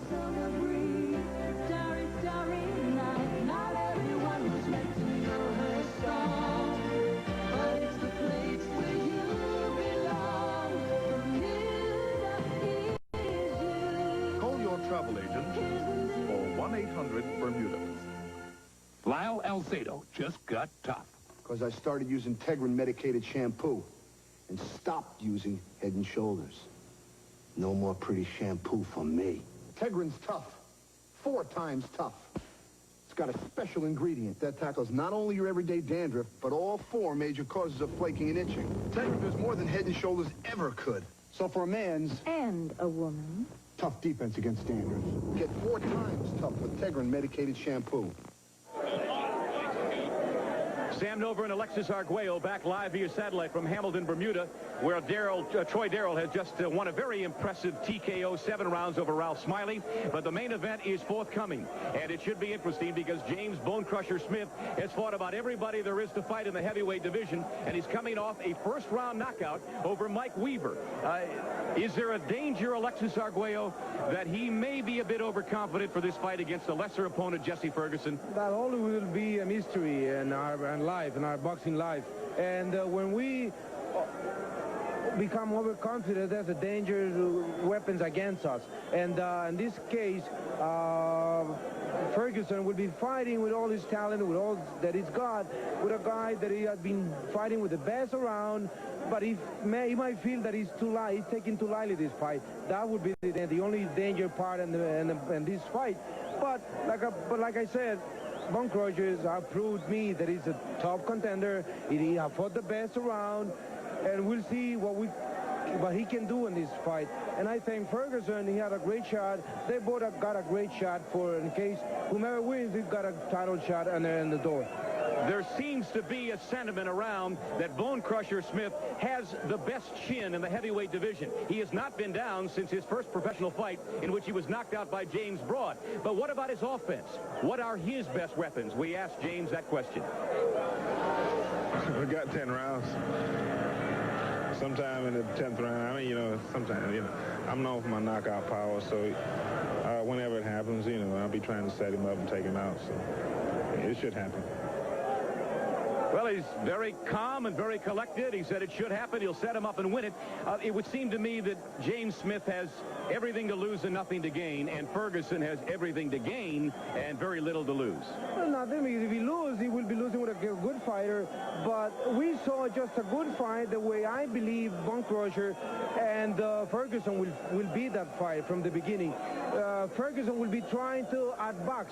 summer breeze, starry, starry night. Not everyone was meant to know her song, but it's the place where you belong. Bermuda is you. Call your travel agent or 1-800-BERMUDA. Lyle Alzado just got tough. Because I started using Tegrin medicated shampoo and stopped using Head and Shoulders. No more pretty shampoo for me. Tegrin's tough. 4 times tough. It's got a special ingredient that tackles not only your everyday dandruff, but all 4 major causes of flaking and itching. Tegrin does more than Head and Shoulders ever could. So for a man's... And a woman. Tough defense against dandruff. Get 4 times tough with Tegrin medicated shampoo. Sam Nover and Alexis Arguello back live via satellite from Hamilton, Bermuda, where Troy Darrell has just won a very impressive TKO 7 rounds over Ralph Smiley. But the main event is forthcoming, and it should be interesting because James Bonecrusher Smith has fought about everybody there is to fight in the heavyweight division, and he's coming off a first-round knockout over Mike Weaver. Is there a danger, Alexis Arguello, that he may be a bit overconfident for this fight against a lesser opponent, Jesse Ferguson? That always will be a mystery in our boxing life. And when we become overconfident, there's a danger weapons against us. And in this case, Ferguson will be fighting with all his talent, with all that he's got, with a guy that he has been fighting with the best around, but he might feel that he's taking too lightly this fight. That would be the only danger part in this fight. But like I said, Bonecrusher has proved me that he's a top contender. He has fought the best around, and we'll see what he can do in this fight. And I think Ferguson, he had a great shot. They both have got a great shot for, in case whomever wins, he's got a title shot in the door. There seems to be a sentiment around that Bonecrusher Smith has the best chin in the heavyweight division. He has not been down since his first professional fight, in which he was knocked out by James Broad. But what about his offense? What are his best weapons? We asked James that question. We got 10 rounds. Sometime in the 10th round, sometimes, I'm known for my knockout power, so whenever it happens, I'll be trying to set him up and take him out, so it should happen. Well, he's very calm and very collected. He said it should happen. He'll set him up and win it. It would seem to me that James Smith has everything to lose and nothing to gain, and Ferguson has everything to gain and very little to lose. Well, nothing, because if he loses, he will be losing with a good fighter. But we saw just a good fight, the way I believe Bonecrusher and Ferguson will beat that fight from the beginning. Ferguson will be trying to outbox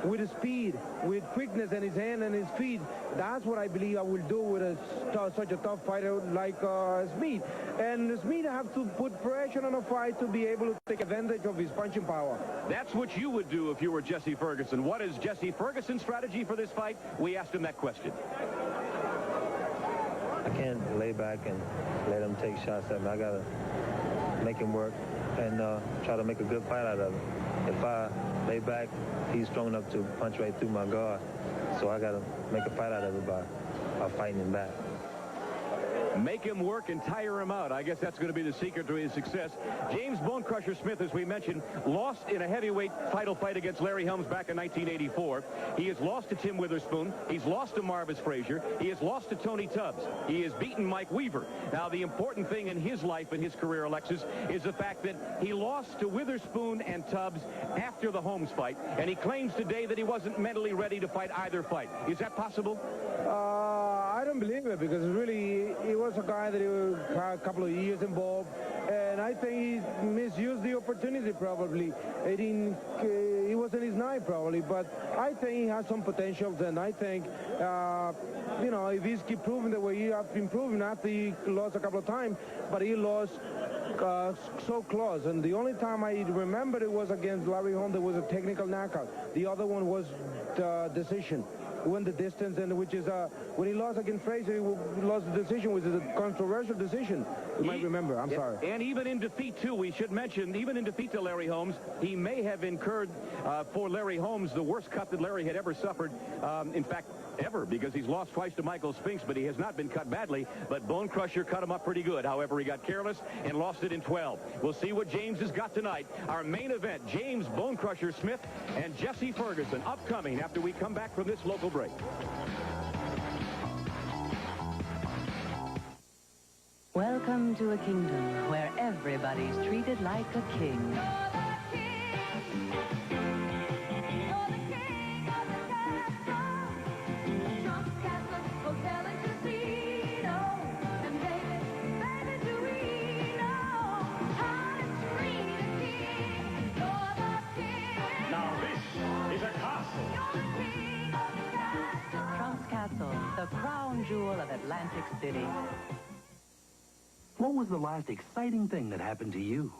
with speed, with quickness in his hand and his feet. That's what I believe I will do with such a tough fighter like Smith. And Smith have to put pressure on a fight to be able to take advantage of his punching power. That's what you would do if you were Jesse Ferguson. What is Jesse Ferguson's strategy for this fight? We asked him that question. I can't lay back and let him take shots at me. I got to make him work and try to make a good fight out of it. If I lay back, he's strong enough to punch right through my guard. So I got to make a fight out of it by fighting him back. Make him work and tire him out. I guess that's going to be the secret to his success. James Bonecrusher Smith, as we mentioned, lost in a heavyweight title fight against Larry Helms back in 1984. He has lost to Tim Witherspoon. He's lost to Marvis Frazier. He has lost to Tony Tubbs. He has beaten Mike Weaver. Now, the important thing in his life and his career, Alexis, is the fact that he lost to Witherspoon and Tubbs after the Holmes fight, and he claims today that he wasn't mentally ready to fight either fight. Is that possible? I don't believe it, because really he was a guy that he had a couple of years involved, and I think he misused the opportunity probably. He wasn't his night probably, but I think he has some potential, and I think, if he's keep proving the way he has been proving after he lost a couple of times, but he lost so close, and the only time I remember it was against Larry Holmes. There was a technical knockout. The other one was the decision. went the distance, and which is when he lost against Frazier, he lost the decision, which is a controversial decision. You might remember. I'm sorry. And even in defeat, too, we should mention, even in defeat to Larry Holmes, he may have incurred for Larry Holmes the worst cut that Larry had ever suffered. In fact, ever, because he's lost twice to Michael Spinks, but he has not been cut badly. But Bonecrusher cut him up pretty good. However, he got careless and lost it in 12. We'll see what James has got tonight. Our main event, James Bonecrusher Smith and Jesse Ferguson, upcoming after we come back from this local break. Welcome to a kingdom where everybody's treated like a king. Trump's Castle, the crown jewel of Atlantic City. What was the last exciting thing that happened to you?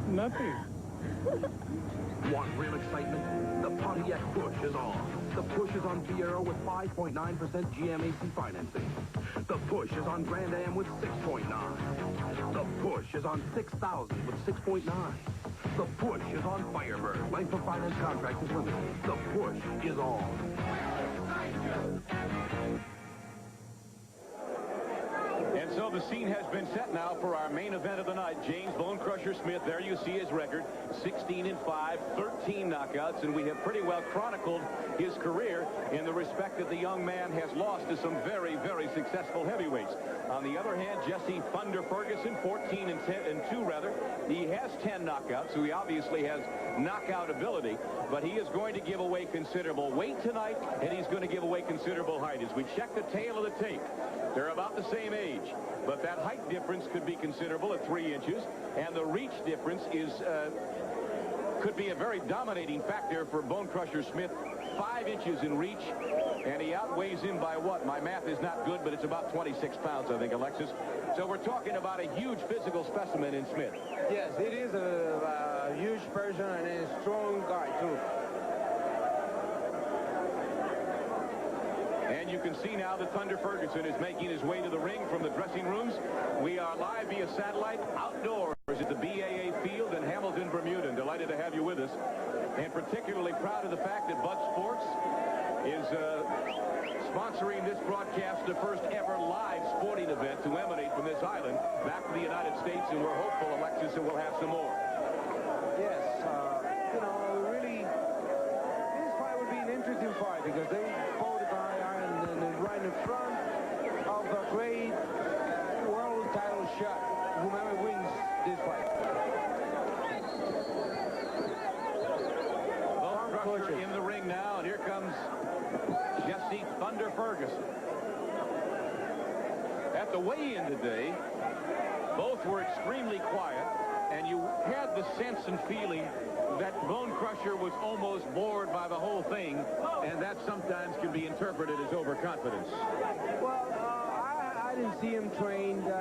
Nothing. Want real excitement? The Pontiac Push is on. The Push is on Fiero with 5.9% GMAC financing. The Push is on Grand Am with 6.9. The Push is on 6,000 with 6.9. The Push is on Firebird. Life of finance contract is limited. The Push is on. And so the scene has been set now for our main event of the night. James Bonecrusher Smith, there you see his record, 16-5, 13 knockouts, and we have pretty well chronicled his career in the respect that the young man has lost to some very, very successful heavyweights. On the other hand, Jesse Thunder Ferguson, 14-2 rather. He has 10 knockouts, so he obviously has knockout ability, but he is going to give away considerable weight tonight, and he's going to give away considerable height. As we check the tail of the tape, they're about the same age, but that height difference could be considerable at 3 inches, and the reach difference is could be a very dominating factor for Bonecrusher Smith. 5 inches in reach, and he outweighs him by what? My math is not good, but it's about 26 pounds, I think, Alexis. So we're talking about a huge physical specimen in Smith. Yes, it is a huge person and a strong guy, too. And you can see now that Thunder Ferguson is making his way to the ring from the dressing rooms. We are live via satellite outdoors at the BAA field in Hamilton, Bermuda. And delighted to have you with us. And particularly proud of the fact that Bud Sports is sponsoring this broadcast, the first ever live sporting event to emanate from this island back to the United States. And we're hopeful, Alexis, that we'll have some more. Yes, you know, really, this fight would be an interesting fight because they both are right in front of a great world title shot, whomever wins this fight. Bonecrusher in the ring now, and here comes Jesse Thunder Ferguson. At the weigh-in today, both were extremely quiet, and you had the sense and feeling that Bonecrusher was almost bored by the whole thing, and that sometimes can be interpreted as overconfidence. Well, I didn't see him trained,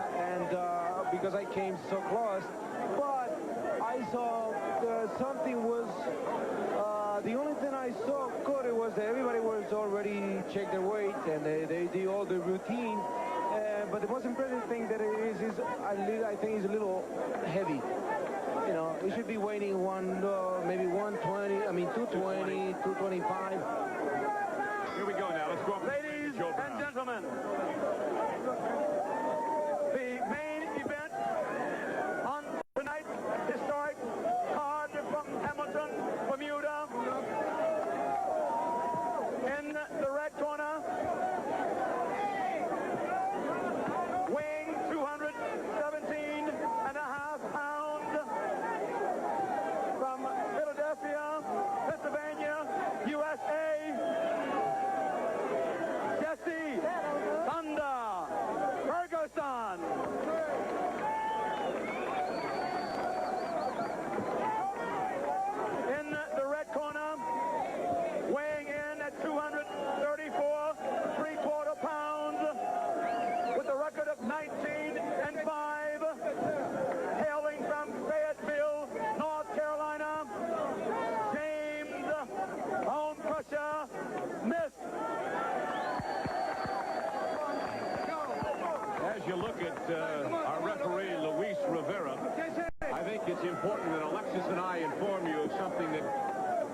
because I came so close, but I saw something was, the only thing I saw good it was that everybody was already checked their weight, and they did all the routine, but the most impressive thing that it is I think is a little heavy. You know, it should be weighing maybe 120, I mean 220, 225. Here we go now. Let's go. Ladies and gentlemen, the main event on tonight's historic card from Hamilton, Bermuda. In the red corner, weighing 217.5 pounds, from Philadelphia, Pennsylvania, USA, Alexis and I inform you of something that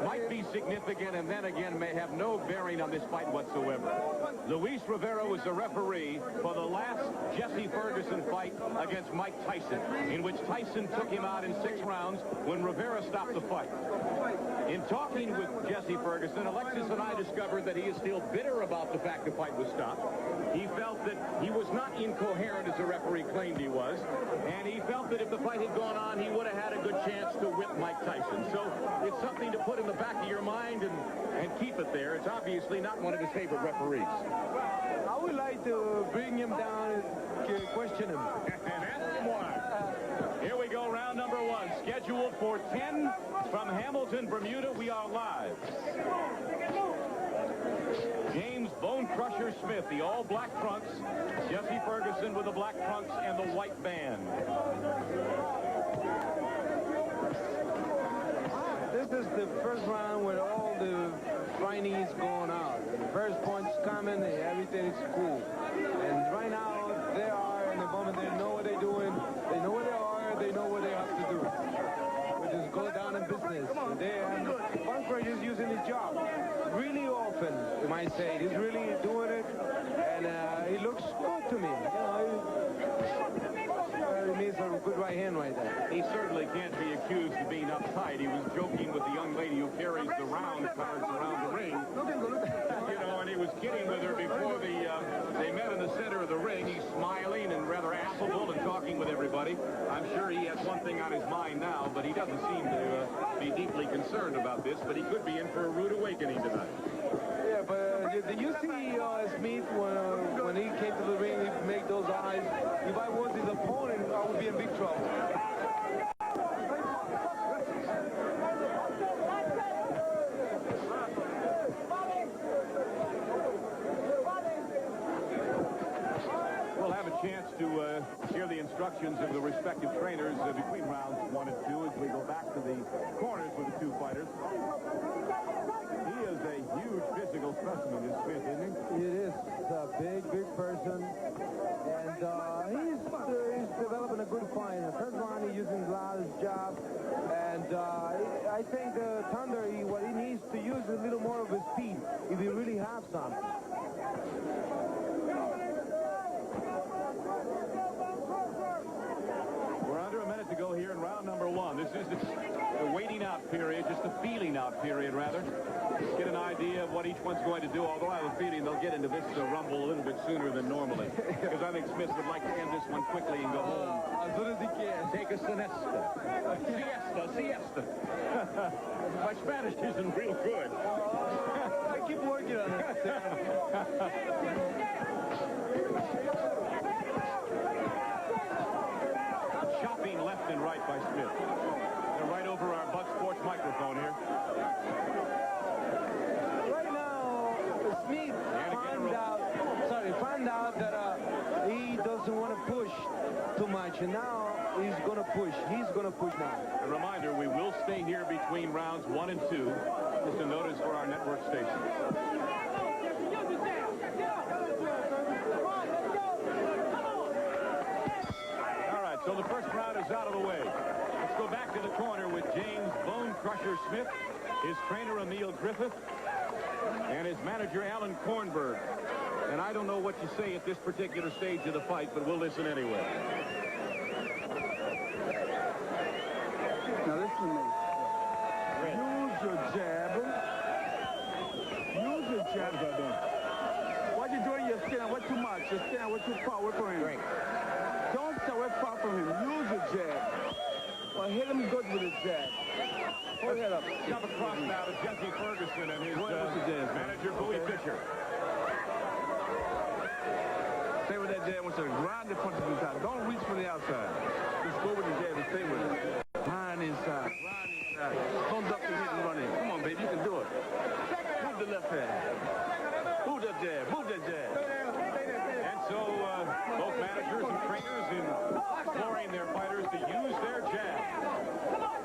might be significant and then again may have no bearing on this fight whatsoever. Luis Rivera was the referee for the last Jesse Ferguson fight against Mike Tyson, in which Tyson took him out in 6 rounds when Rivera stopped the fight. In talking with Jesse Ferguson, Alexis and I discovered that he is still bitter about the fact the fight was stopped. He felt that he was not incoherent as the referee claimed he was, and he felt that if the fight had gone on, he would have had a good chance to whip Mike Tyson. So it's something to put in the back of your mind and keep it there. It's obviously not one of his favorite referees. I would like to bring him down and question him. And ask him why. Here we go, round number 1, scheduled for 10 from Hamilton, Bermuda. We are live. James Bonecrusher Smith, the all-black trunks. Jesse Ferguson with the black trunks and the white band. This is the first round where all the fighting is going out. The first punch coming, and everything is cool. And right now, they are in the moment. They know what they're doing. They know where they are. They know what they have to do. We just go down in business. Bonecrusher is using his job really often, you might say. He's really doing it, and it looks good to me. He needs a good right hand right there. He certainly can't be accused of being uptight. He was joking with the young lady who carries the round cards around the ring. You know, and he was kidding with her before they met in the center of the ring. He's smiling and rather affable and talking with everybody. I'm sure he has one thing on his mind now, but he doesn't seem to be deeply concerned about this, but he could be in for a rude awakening tonight. Yeah, but did you see Smith when he came to the ring, he made those eyes? If I was his opponent, I would be in big trouble. We'll have a chance to hear the instructions of the respective trainers between rounds 1 and 2 as we go back to the corners with the 2 fighters. He is a huge physical specimen, this Smith, isn't he? It is a big person, and he's developing a good fight. The first round, he's using a lot of his jab, and I think the Thunder, what he needs to use is a little more of his speed, if he really has some. We're under a minute to go here in round number 1. This is the waiting out period, just the feeling out period, rather. Get an idea of what each one's going to do, although I have a feeling they'll get into this rumble a little bit sooner than normally. Because I think Smith would like to end this one quickly and go home. As soon as he can. Take a siesta. Siesta. My Spanish isn't real good. I keep working on it. Chopping left and right by Smith. They're right over our Bud Sports microphone here. Right now, Smith found out that he doesn't want to push too much, and now he's going to push. He's going to push now. A reminder, we will stay here between rounds 1 and 2. Just a notice for our network station. So the first round is out of the way. Let's go back to the corner with James Bonecrusher Smith, his trainer Emil Griffith, and his manager Alan Kornberg. And I don't know what you say at this particular stage of the fight, but we'll listen anyway. Now listen to me. Use your jab. Use your jab. What you're doing, you're standing way too much. You're standing way too far away from him. Don't stay way far from him. Use your jab. Or hit him good with his jab. Hold that up. Jump across now to Jesse Ferguson and his manager, Bowie Fisher. Stay with that jab once you grind the punches inside. Don't reach for the outside. Just go with the jab and stay with it. Grind inside. Grind inside. Don't duck the hit and run in. Come on, baby. You can do it. Move the left hand. Move that jab. Move that jab. And so both managers and trainers imploring their fighters to use their jab.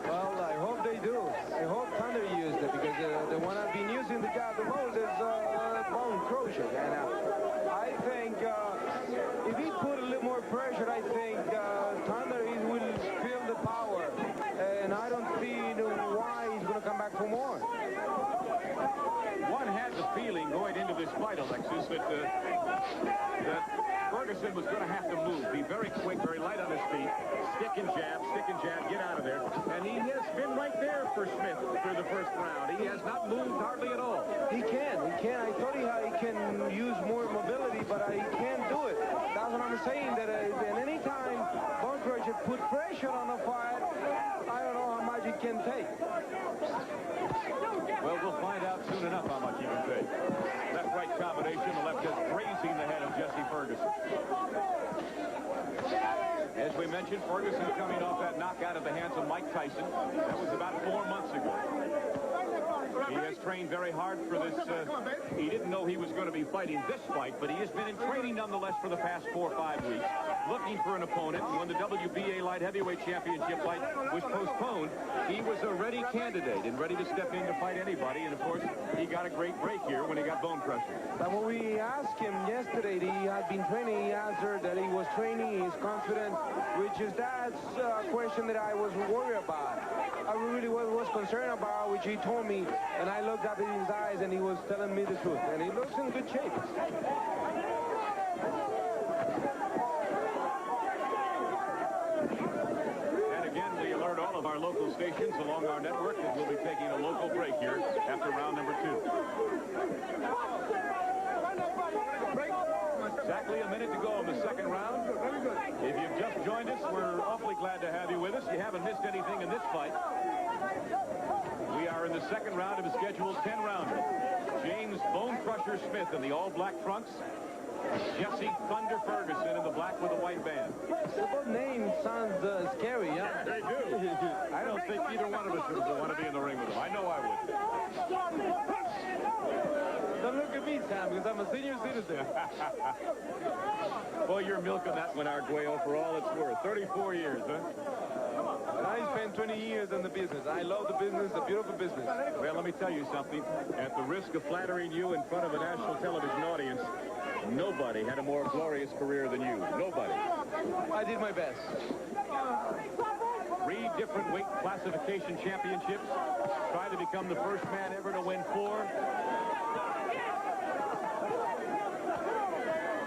Well, I hope they do. I hope Thunder used it, because the one I've been using the jab the most is Bonecrusher. And I think if he put a little more pressure, I think Thunder will feel the power. see why he's going to come back for more. One had the feeling going into this fight, Alexis, that Ferguson was going to have to move, be very quick, very light on his feet, stick and jab, get out of there. And he has been right there for Smith through the first round. He has not moved hardly at all. He can. I thought he can use more mobility, but he can't do it. That's what I'm saying, that at any time Bonecrusher put pressure on the fight, I don't know how much he can take. Well, we'll find out soon enough how much he can take. Left-right combination, the left just grazing the head of Jesse Ferguson. As we mentioned, Ferguson coming off that knockout at the hands of Mike Tyson. That was about 4 months ago. He has trained very hard for this. He didn't know he was going to be fighting this fight, but he has been in training nonetheless for the past 4 or 5 weeks, looking for an opponent. When the WBA light heavyweight championship fight was postponed, he was a ready candidate and ready to step in to fight anybody. And, of course, he got a great break here when he got Bonecrusher. But when we asked him yesterday, he had been training. He answered that he was training, he's confident, which is that's a question that I was worried about. I really was concerned about, which he told me, and I looked up in his eyes, and he was telling me the truth. And he looks in good shape. And again, we alert all of our local stations along our network that we'll be taking a local break here after round number 2. Exactly a minute to go in the second round. If you've just joined us, we're awfully glad to have you with us. You haven't missed anything in this fight. We are in the second round of a scheduled 10-rounder. James Bonecrusher Smith in the all-black trunks. Jesse Thunder Ferguson in the black with a white band. The name sounds scary, yeah? They do. I don't think either one of us would want to be in the ring with them. I know I would. Don't look at me, Sam, because I'm a senior citizen. Boy, you're milking that one, Arguello, for all it's worth. 34 years, huh? I spent 20 years in the business. I love the business, a beautiful business. Well, let me tell you something. At the risk of flattering you in front of a national television audience, nobody had a more glorious career than you. Nobody. I did my best. 3 different weight classification championships. Tried to become the first man ever to win 4.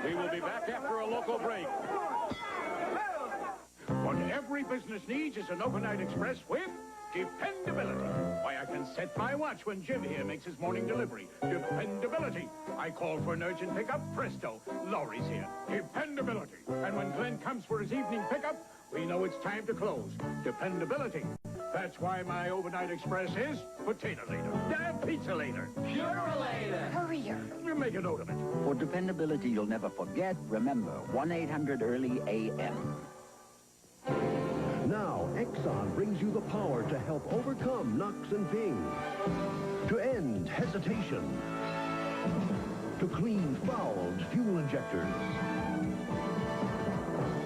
We will be back after a local break. What every business needs is an overnight express with dependability. Why, I can set my watch when Jim here makes his morning delivery. Dependability. I call for an urgent pickup. Presto. Laurie's here. Dependability. And when Glenn comes for his evening pickup, we know it's time to close. Dependability. That's why my overnight express is potato later. Pizza later. Purelator. Hurrier. Make a note of it. For dependability you'll never forget, remember 1-800-EARLY-AM. Now, Exxon brings you the power to help overcome knocks and pings, to end hesitation, to clean fouled fuel injectors.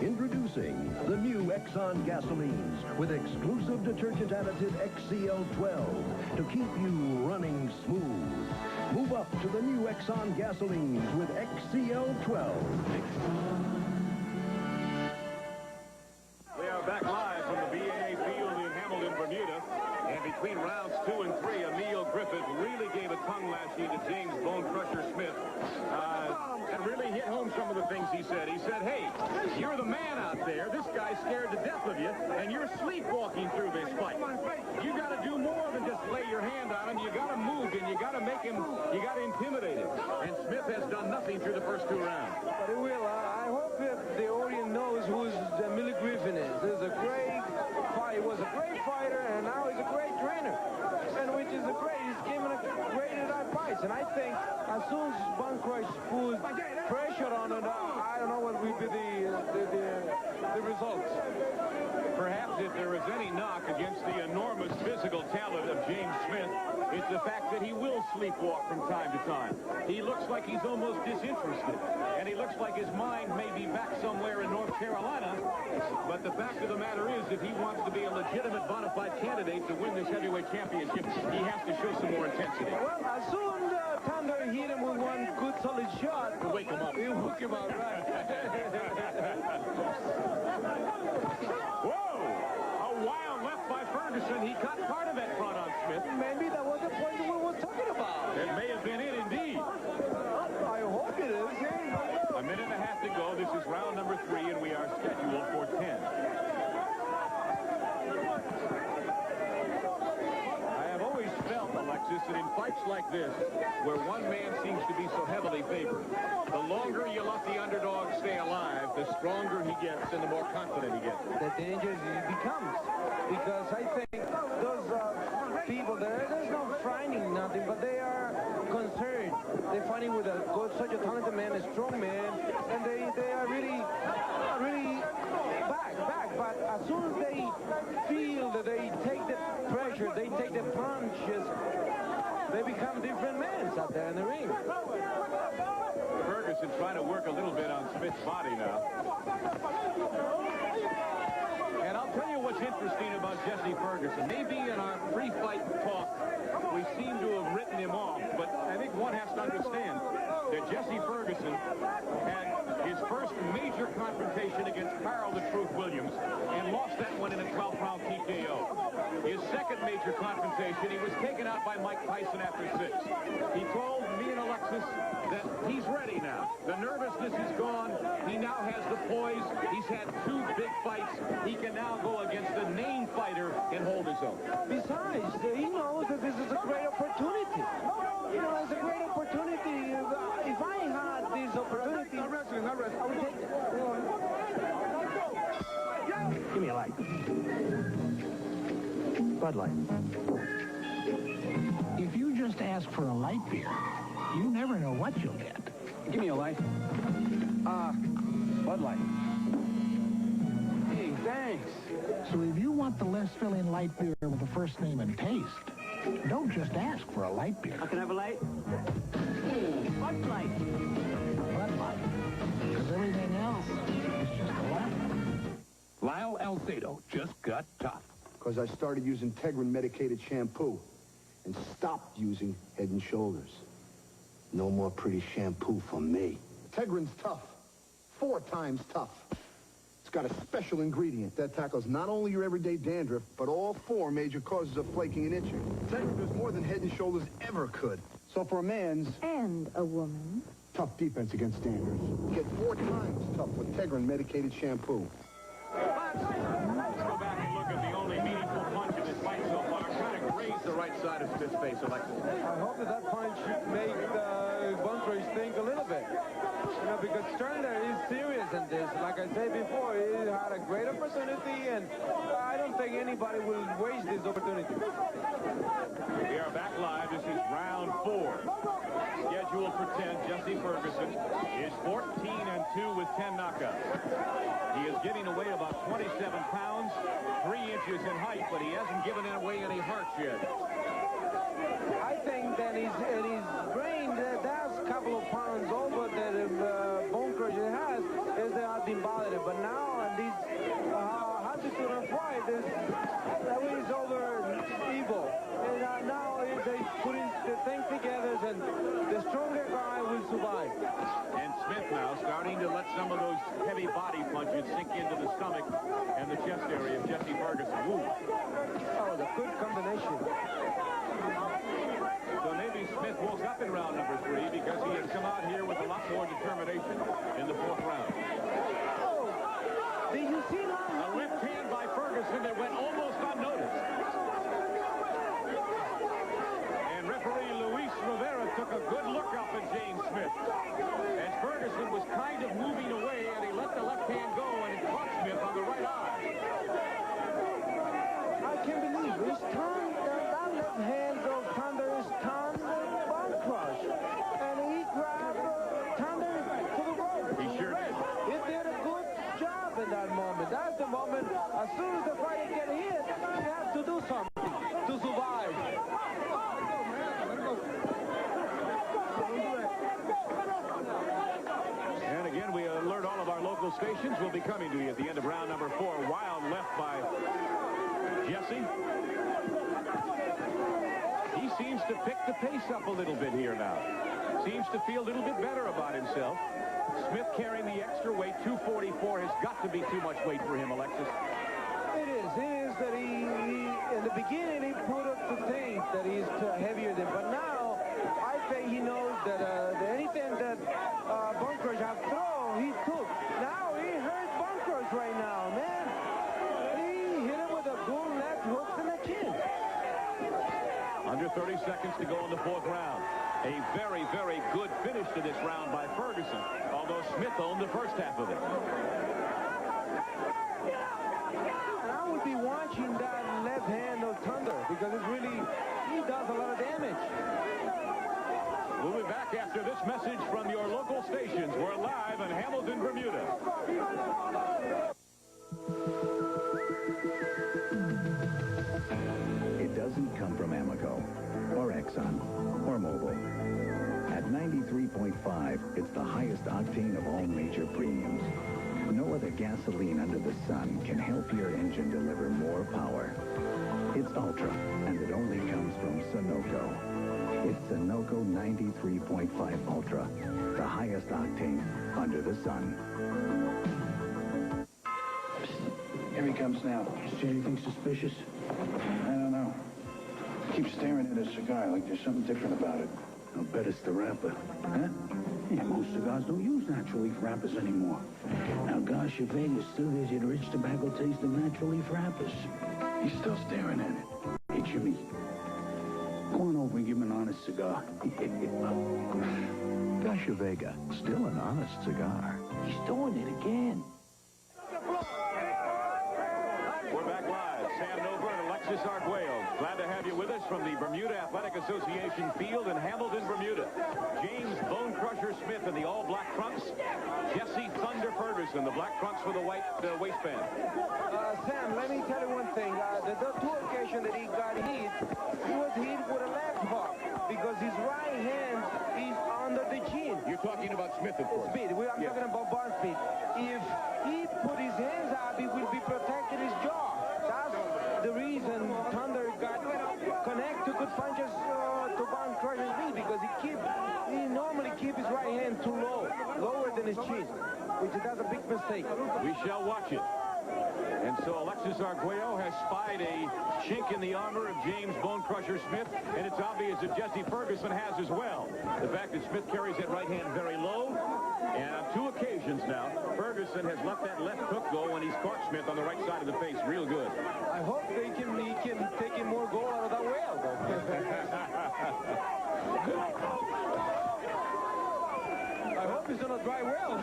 Introducing the new Exxon gasolines with exclusive detergent additive XCL12 to keep you running smooth. Move up to the new Exxon gasolines with XCL12. We are back live from the BAA field in Hamilton, Bermuda. And between rounds 2 and 3, Emil Griffith really gave a tongue lashing to James Bonecrusher Smith. And really hit home some of the things he said. He said, hey, you're the man out there. This guy's scared to death of you, and you're sleepwalking through this fight. You got to do more than just lay your hand on him. You got to move, and you got to make him, you got to intimidate him. And Smith has done nothing through the first 2 rounds. But it will. I hope that the audience knows who Emil Griffith is. He's a great fighter. He was a great fighter, and now he's a great trainer. And which is a great, he's given a great advice. And I think as soon as Bonecrusher puts pressure on it, I don't know what will be the results. Perhaps if there is any knock against the enormous physical talent of James Smith, it's the fact that he will sleepwalk from time to time. He looks like he's almost disinterested, and he looks like his mind may be back somewhere in North Carolina. But the fact of the matter is, if he wants to be a legitimate bona fide candidate to win this heavyweight championship, he has to show some more intensity. Well, as soon as Thunder hit him with one good solid shot, to wake him up. He'll hook him up, right? Whoa! A wild left by Ferguson. Ferguson. He got part of that front on Smith. Maybe that was the point we were talking about. It may have been it, indeed. I hope it is. A minute and a half to go. This is round number 3, and we are scheduled for 10. I have always felt, Alexis, that in fights like this, where one man seems to be so heavily favored, the longer you let the underdog stay alive, the stronger he gets and the more confident he gets. The danger it becomes. Because I think those people, there's no frightening nothing, but they are concerned. They're fighting with such a talented man, a strong man, and they are really back. But as soon as they feel that they take the pressure, they take the punches, they become different men out there in the ring. Ferguson trying to work a little bit on Smith's body now. And I'll tell you what's interesting about Jesse Ferguson. Maybe in our pre-fight talk, we seem to have written him off, but I think one has to understand that Jesse Ferguson had his first major confrontation against Carl the Truth Williams and lost that one in a 12th-round TKO. His second major confrontation, he was taken out by Mike Tyson after 6. He told me and Alexis that he's ready now. The nervousness is gone. He now has the poise. He's had 2 big fights. He can now go against a name fighter and hold his own. Besides, he knows that this is a great opportunity. You know, it's a great opportunity. If I had this opportunity, I would take it. Give me a light. Bud Light. If you just ask for a light beer, you never know what you'll get. Give me a light. Bud Light. Hey, thanks. So if you want the less filling light beer with the first name and taste, don't just ask for a light beer. Can I have a light? Bud Light. Bud Light. Because everything else is just a light. Lyle Alcedo just got tough. Because I started using Tegrin medicated shampoo and stopped using Head and Shoulders. No more pretty shampoo for me. Tegrin's tough. 4 times tough. It's got a special ingredient that tackles not only your everyday dandruff, but all 4 major causes of flaking and itching. Tegrin does more than Head and Shoulders ever could. So for a man's... And a woman's. Tough defense against dandruff. Get 4 times tough with Tegrin medicated shampoo. Let's go back and look at the only meaningful punch in this fight so far. Kind of grazed the right side of Smith's face, Alexis. I hope that punch make Bonecrusher think a little bit. You know, because Sterner is serious in this. Like I said before, he had a great opportunity, and I don't think anybody will waste this opportunity. We are back live. This is round 4. Scheduled for 10. Jesse Ferguson is 14-2 with 10 knockouts. He is giving away about 27 pounds, 3 inches in height, but he hasn't given away any hearts yet. I think that his brain, that's a couple of pounds over that Bonecrusher has, is that has been bothered. But now, this attitude of fight is over evil. And now they're putting the things together, and the stronger guy will survive. And Smith now starting to let some of those heavy body punches sink into the stomach and the chest area of Jesse Ferguson. Ooh. Oh, the good combination. So maybe Smith woke up in round number 3 because he has come out here with a lot more determination in the 4th round. Oh, did you see that? A left hand by Ferguson that went almost unnoticed. And referee Luis Rivera took a good look up at James Smith as Ferguson was kind of moving away, and he let the left hand go and it caught Smith on the right eye. I can't believe it. That left hand of Thunder is Bonecrusher. And he grabbed Thunder to the rope. He sure did. He did a good job in that moment. That's the moment, as soon as the fighter get hit, you have to do something to survive. And again, we alert all of our local stations. We'll be coming to you at the end of round number 4. Wild left by Jesse. He seems to pick the pace up a little bit here now. Seems to feel a little bit better about himself. Smith carrying the extra weight, 244, has got to be too much weight for him, Alexis. It is that he in the the beginning, he put up to think that he's heavier than, but now I think he knows that anything that Bonecrusher have thrown, he took. Now he hurt Bonecrusher right now, man. He hit him with a good left hook in the chin. Under 30 seconds to go in the fourth round. A very, very good finish to this round by Ferguson, although Smith owned the first half of it. And I would be watching that left hand of Thunder because it's really, he does a lot of damage. We'll be back after this message from your local stations. We're live in Hamilton, Bermuda. It doesn't come from Amoco or Exxon or Mobil. At 93.5, it's the highest octane of all major premiums. No other gasoline under the sun can help your engine deliver more power. It's Ultra, and it only comes from Sunoco. It's Sunoco 93.5 Ultra, the highest octane under the sun. Here he comes now. See anything suspicious? I don't know. Keeps staring at his cigar like there's something different about it. I'll bet it's the wrapper. Huh? Yeah, most cigars don't use natural leaf wrappers anymore. Now, gosh, Vegas still gives you the rich tobacco taste of natural leaf wrappers. He's still staring at it. Hey, Jimmy, go on over and give him an honest cigar. Gasha Vega, still an honest cigar. He's doing it again. We're back live. Sam Nova and Alexis Arguello. Glad to have you with us from the Bermuda Athletic Association field in Hamilton, Bermuda. James Bonecrusher Smith in the all-black trunks. Jesse Thunder Ferguson, the black trunks with the white waistband. Sam, let me tell you one thing. The two occasions that he got hit, he was hit with a left hook because his right hand is under the chin. You're talking about Smith, of course. Smith. I'm talking about Bond Smith. If he put his hands up, he will be protecting his jaw. That's the reason Thunder got connected good punches to Bonecrusher's knee because he normally keeps his right hand too low, lower than his chin, which is a big mistake. We shall watch it. And so Alexis Arguello has spied a chink in the armor of James Bonecrusher Smith, and it's obvious that Jesse Ferguson has as well. The fact that Smith carries that right hand very low, and on two occasions now, Ferguson has let that left hook go when he's caught Smith on the right side of the face real good. I hope he can take in more goal out of that whale, though. I hope he's on a dry well.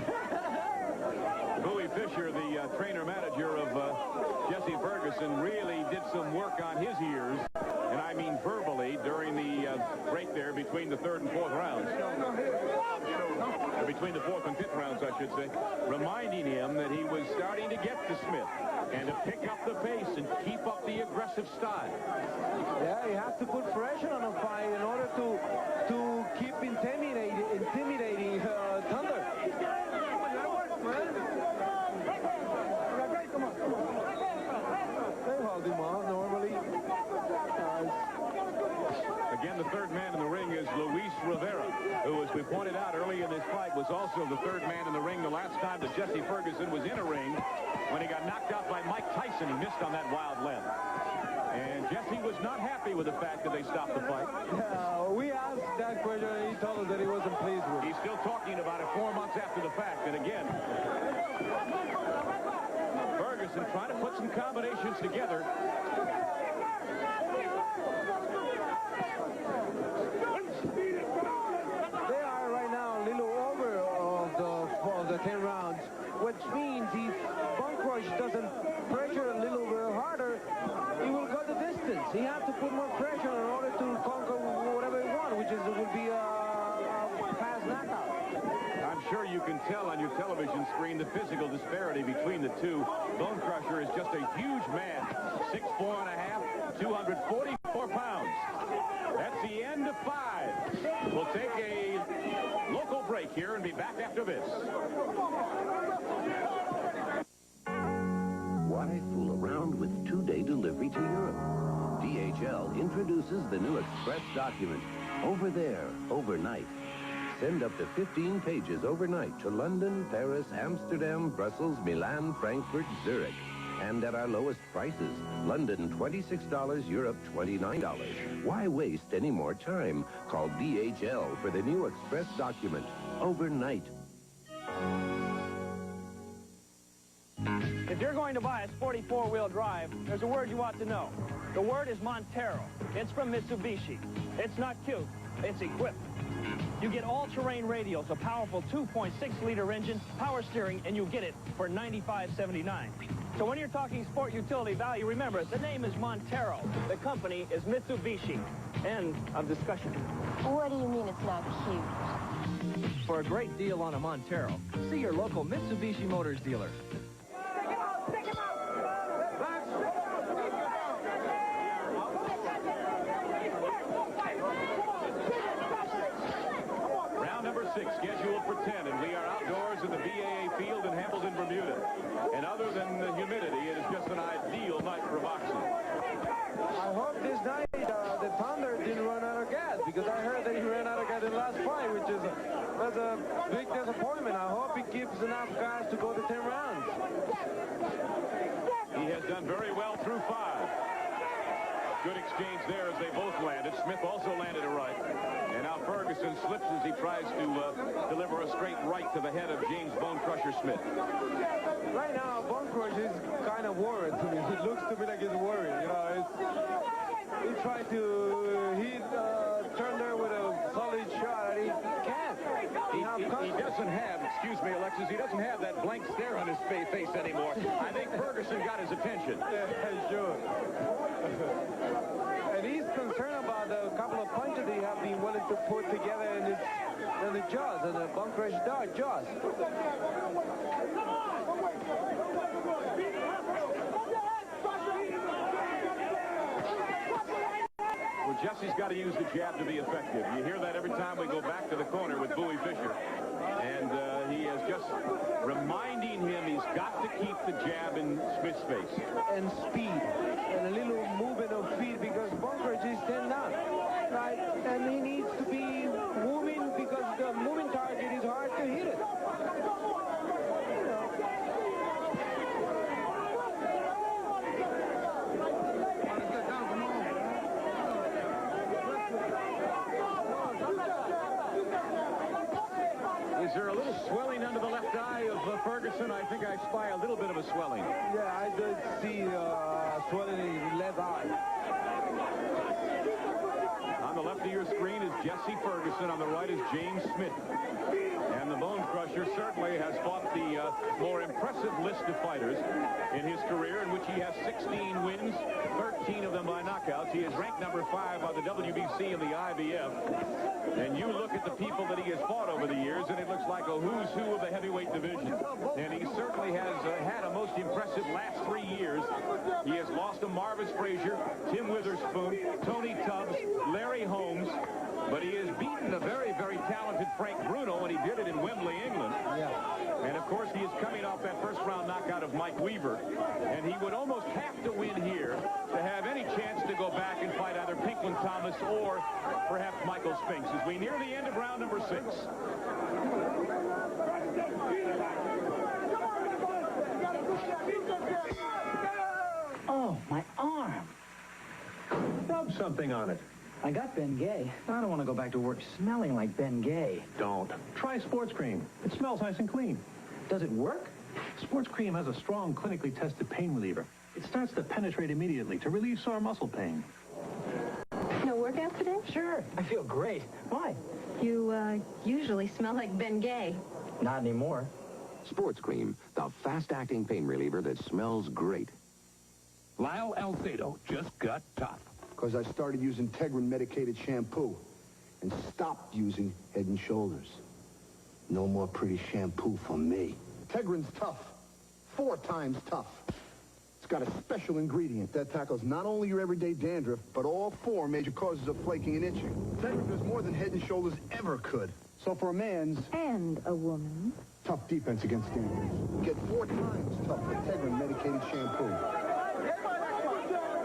Bowie Fisher, the trainer-manager of Jesse Ferguson, really did some work on his ears, and I mean verbally, during the break there between the third and fourth rounds. Or between the fourth and fifth rounds, I should say, reminding him that he was starting to get to Smith and to pick up the pace and keep up the aggressive style. Yeah, he has to put pressure on a fight in order to keep intimidating Thunder. They hold him off normally. Again, the third man in the ring is Luis Rivera, who, as we pointed out early in this fight, was also the third man in the ring the last time that Jesse Ferguson was in a ring when he got knocked out by Mike Tyson. He missed on that wild left. And Jesse was not happy with the fact that they stopped the fight. We asked that question, and he told us that he wasn't pleased with it. He's still talking about it 4 months after the fact. And again, Ferguson trying to put some combinations together. They are right now a little over of the 10 rounds, which means if Bonecrusher doesn't pressure a little bit harder, he will go the distance. He has to put more pressure in order to conquer whatever he wants, which would be a fast knockout. I'm sure you can tell on your television screen the physical disparity between the two. Bonecrusher is just a huge man, 6'4.5", 244 pounds. That's the end of 5. We'll take a local break here and be back after this. Why fool around with 2-day delivery to Europe? DHL introduces the new Express document. Over there, overnight. Send up to 15 pages overnight to London, Paris, Amsterdam, Brussels, Milan, Frankfurt, Zurich. And at our lowest prices, London $26, Europe $29. Why waste any more time? Call DHL for the new express document overnight. If you're going to buy a sporty four-wheel drive, there's a word you ought to know. The word is Montero. It's from Mitsubishi. It's not cute, it's equipped. You get all-terrain radials, a powerful 2.6-liter engine, power steering, and you get it for $95.79. So when you're talking sport utility value, remember, the name is Montero. The company is Mitsubishi. End of discussion. What do you mean it's not cute? For a great deal on a Montero, see your local Mitsubishi Motors dealer. Round number 6, scheduled for 10, and we are outdoors in the BAA field in Hamilton, Bermuda. And other than the humidity, it is just an ideal night for boxing. I hope this night the Thunder didn't run out of gas, because I heard that he ran out of gas in the last fight, which is that's a big disappointment. I hope he gives enough gas to go to 10 rounds. He has done very well through 5. Good exchange there as they both landed. Smith also landed a right. And now Ferguson slips as he tries to deliver a straight right to the head of James Bonecrusher Smith. Right now, Bonecrusher is kind of worried to me. It looks to me like he's worried. You know, he tried to hit Turner with a solid shot, and he can't. He doesn't have, excuse me, Alexis, he doesn't have that blank stare on his face anymore. I think Ferguson got his attention. Yeah, sure. And he's concerned about a couple of punches they have been willing to put together in the jaws, and the Bonecrusher jaws. Well, Jesse's got to use the jab to be effective. You hear that every time we go back to the corner with Bowie Fisher. And he is just reminding him he's got to keep the jab in Smith's face. And speed, and a little movement of feet, because Bonecrusher is 10 down, right? And he needs to be moving, because the moving target is hard to hit it. Is there a little swelling under the left eye of Ferguson? I think I spy a little bit of a swelling. Yeah, I did see swelling in his left eye. On the left of your screen is Jesse Ferguson. On the right is James Smith. And the Bonecrusher certainly has fought the more impressive list of fighters in his career, in which he has 16 wins, 13 of them by knockouts. He is ranked number 5 by the WBC and the IBF. And you look at the people that he has fought over the years, and it looks like a who's who of the heavyweight division. And he certainly has had a most impressive last 3 years. He has lost to Marvis Frazier, Tim Witherspoon, Tony Tubbs, Larry Holmes, but he has beaten a very, very talented Frank Bruno, and he did it in Wembley, England. And, of course, he is coming off that first-round knockout of Mike Weaver. And he would almost have to win here to have any chance to go back and fight either Pinklin Thomas or perhaps Michael Spinks as we near the end of round number 6. Oh, my arm. Rub something on it. I got Ben Gay. I don't want to go back to work smelling like Ben Gay. Don't. Try Sports Cream. It smells nice and clean. Does it work? Sports Cream has a strong, clinically tested pain reliever. It starts to penetrate immediately to relieve sore muscle pain. No workout today? Sure. I feel great. Why? You, usually smell like Ben Gay. Not anymore. Sports Cream, the fast-acting pain reliever that smells great. Lyle Alcedo just got tough. Because I started using Tegrin medicated shampoo and stopped using Head and Shoulders. No more pretty shampoo for me. Tegrin's tough. 4 times tough. It's got a special ingredient that tackles not only your everyday dandruff, but all 4 major causes of flaking and itching. Tegrin does more than Head and Shoulders ever could. So for a man's... And a woman's... tough defense against dandruff. Get 4 times tough with Tegrin medicated shampoo.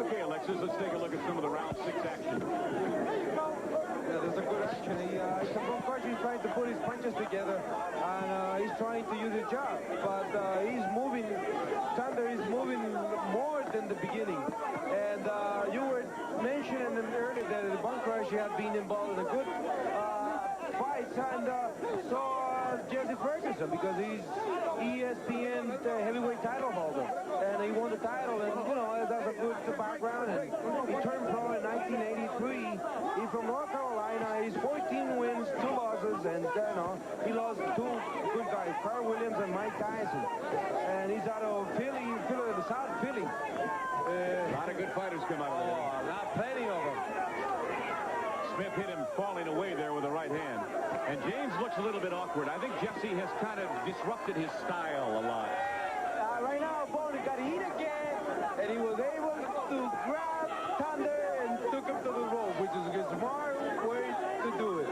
Okay, Alexis, let's take a look at some of the round 6 action. Yeah, there's a good action. He Bonecrusher is trying to put his punches together, and he's trying to use his jab. But he's moving. Thunder is moving more than the beginning. And you were mentioning earlier that Bonecrusher had been involved in a good fights, and so Jesse Ferguson, because he's ESPN heavyweight title holder, and he won the title, and you know that's a good background. And he turned pro in 1983. He's from North Carolina. He's 14 wins, 2 losses, and you know he lost 2 good guys, Carl Williams and Mike Tyson. And he's out of Philly, South Philly. A lot of good fighters come out of there. Oh, not plenty of them. Smith hit him falling away there with the right hand. And James looks a little bit awkward. I think Jesse has kind of disrupted his style a lot. Right now, opponent got hit again, and he was able to grab Thunder and took him to the rope, which is a smart way to do it.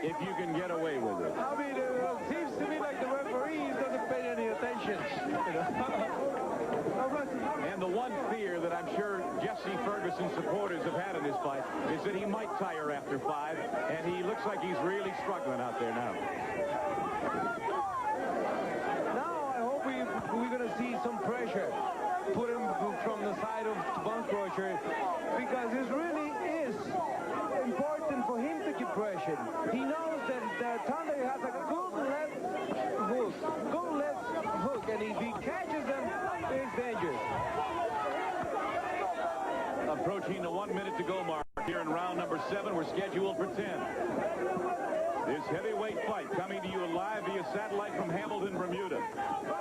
If you can get away with it. I mean, it seems to me like the referee doesn't pay any attention. And the one fear that I'm sure Jesse Ferguson supporters have had in this fight is that he might tire after 5, and he looks like he's really struggling out there now. Now I hope we're going to see some pressure put him from the side of Bonecrusher, because it really is important for him to keep pressure. He knows that Thunder has a good left hook, and if he catches them, it's dangerous. Approaching the 1 minute to go mark here in round number 7. We're scheduled for 10. This heavyweight fight coming to you live via satellite from Hamilton, Bermuda.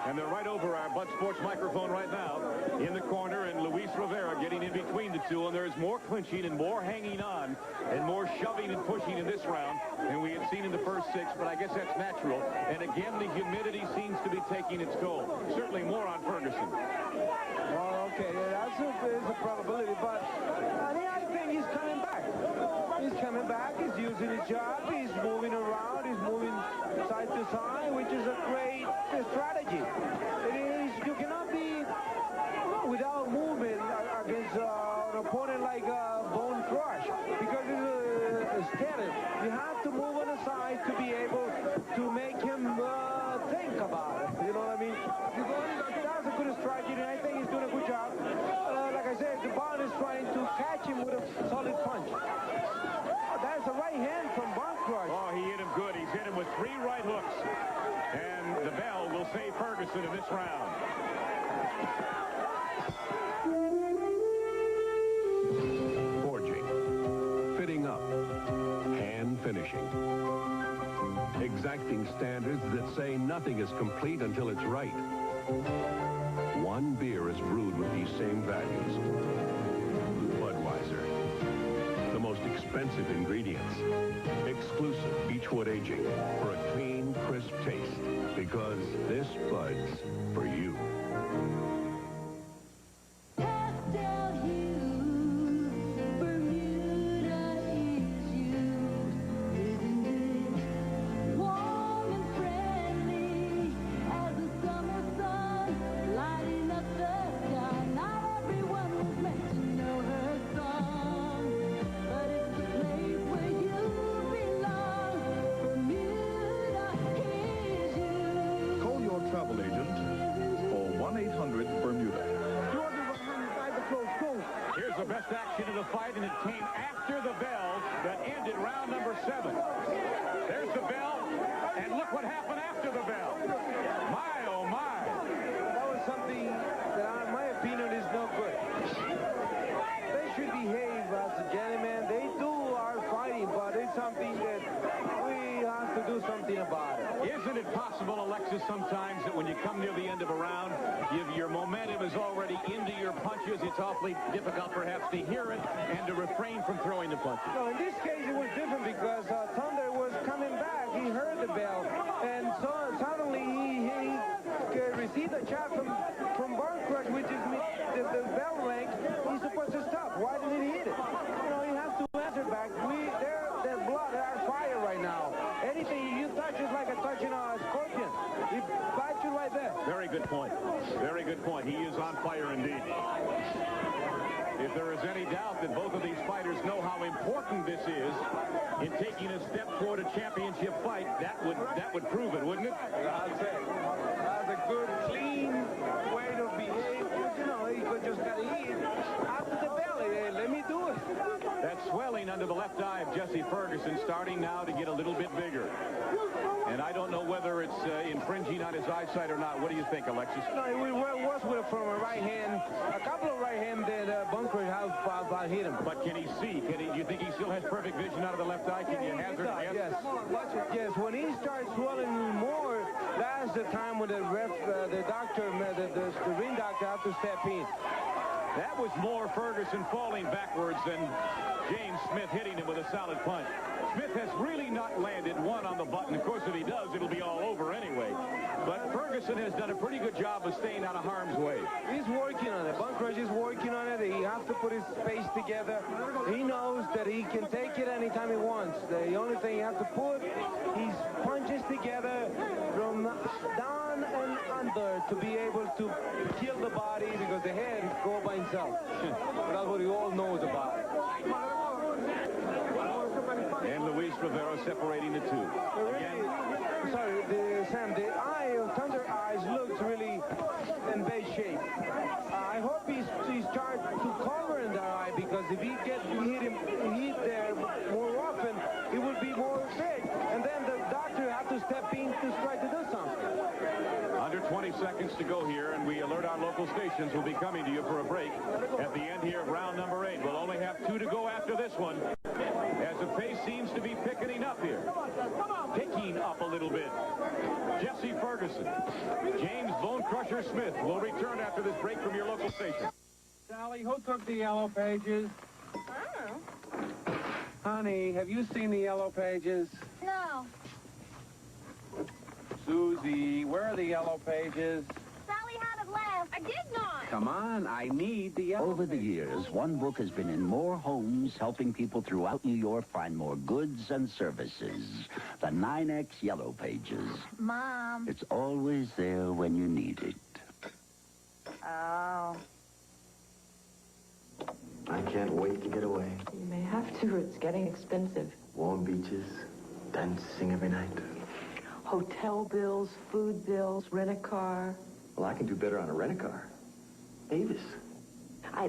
And they're right over our Bud Sports microphone right now in the corner, and Luis Rivera getting in between the two. And there's more clinching and more hanging on and more shoving and pushing in this round than we had seen in the first 6, but I guess that's natural. And again, the humidity seems to be taking its toll. Certainly more on Ferguson. Well, okay, that's a probability, but I think he's coming back. He's coming back, he's using his job, he's moving around, he's moving side to side, which is a great strategy. It is, you cannot be without movement against an opponent like Bonecrusher, because it's a skeleton. You have to move on the side to be able to make him think about it. You know what I mean? That's a good strategy, and I think he's doing a good job. Like I said, the Bond is trying to catch him with a solid punch. That's a right hand from Bonecrusher. Oh, he hit him good. He's hit him with 3 right hooks. And the bell will save Ferguson in this round. Forging, fitting up, hand finishing. Exacting standards that say nothing is complete until it's right. One beer is brewed with these same values. Budweiser. The most expensive ingredients. Exclusive beechwood aging for a clean, crisp taste. Because this Bud's for you. Travel agent for 1-800-BERMUDA. Here's the best action of the fight, and it came after the bell that ended round number 7. There's the bell, and look what happened after the bell. My, oh my. That was something that, in my opinion, is no good. They should behave as a gentleman. They do our fighting, but it's something that we have to do something about it. Isn't it possible, Alexis, sometimes that when you come near the end of a round, your momentum is already into your punches? It's awfully difficult, perhaps, to hear it and to refrain from throwing the punches. No, in this case, it was different because Thunder was coming back. He heard the bell, and so suddenly he received a shot from Bonecrusher, which is the bell rang. He's supposed to stop. Why didn't he hit it? You know, he has to answer back. There's blood, there's fire right now. Anything you touch is like touching a scorpion. He bites you right there. Very good point. Very good point. He is on fire indeed. If there is there's any doubt that both of these fighters know how important this is in taking a step toward a championship fight, that would prove it, wouldn't it? I'd say that's a good, clean way to behave. You know, he could just got to eat out of the belly. Hey, let me do it. That swelling under the left eye of Jesse Ferguson starting now to get a little bit bigger. And I don't know whether it's infringing on his eyesight or not. What do you think, Alexis? No, it was with from a right hand. A couple of right hand that Bonecrusher have hit him. But can he see? Do you think he still has perfect vision out of the left eye? Can you hazard a guess? Yes. Yes, when he starts swelling more, that's the time when the doctor, the ring doctor have to step in. That was more Ferguson falling backwards than James Smith hitting him with a solid punch. Smith has really not landed one on the button. Of course, if he does, it'll be all over anyway. But Ferguson has done a pretty good job of staying out of harm's way. He's working on it. Bonecrusher is working on it. He has to put his face together. He knows that he can take it anytime he wants. The only thing he has to put his punches together from down and under to be able to kill the body, because the head go by himself. That's what he all knows about. And Luis Rivera separating the two. Sorry, Sam, the eye of Thunder Eyes looks really in bad shape. I hope he starts to cover in that eye, because if he gets hit there more often, it would be more big. And then the doctor has to step in to try to do something. Under 20 seconds to go here, and we alert our local stations. We'll be coming to you for a break at the end here of round number 8. We'll only have 2 to go after this one, as the pace seems to be picking up here. Picking up a little bit. Jesse Ferguson, James Bonecrusher Smith will return after this break from your local station. Sally, who took the yellow pages? Oh. Honey, have you seen the yellow pages? No. Susie, where are the yellow pages? Sally had it last. I did not. Come on, I need the yellow Over the years, one book has been in more homes, helping people throughout New York find more goods and services. The 9X Yellow Pages. Mom. It's always there when you need it. Oh. I can't wait to get away. You may have to. It's getting expensive. Warm beaches, dancing every night. Hotel bills, food bills, rent a car. Well, I can do better on a rent-a-car. Avis.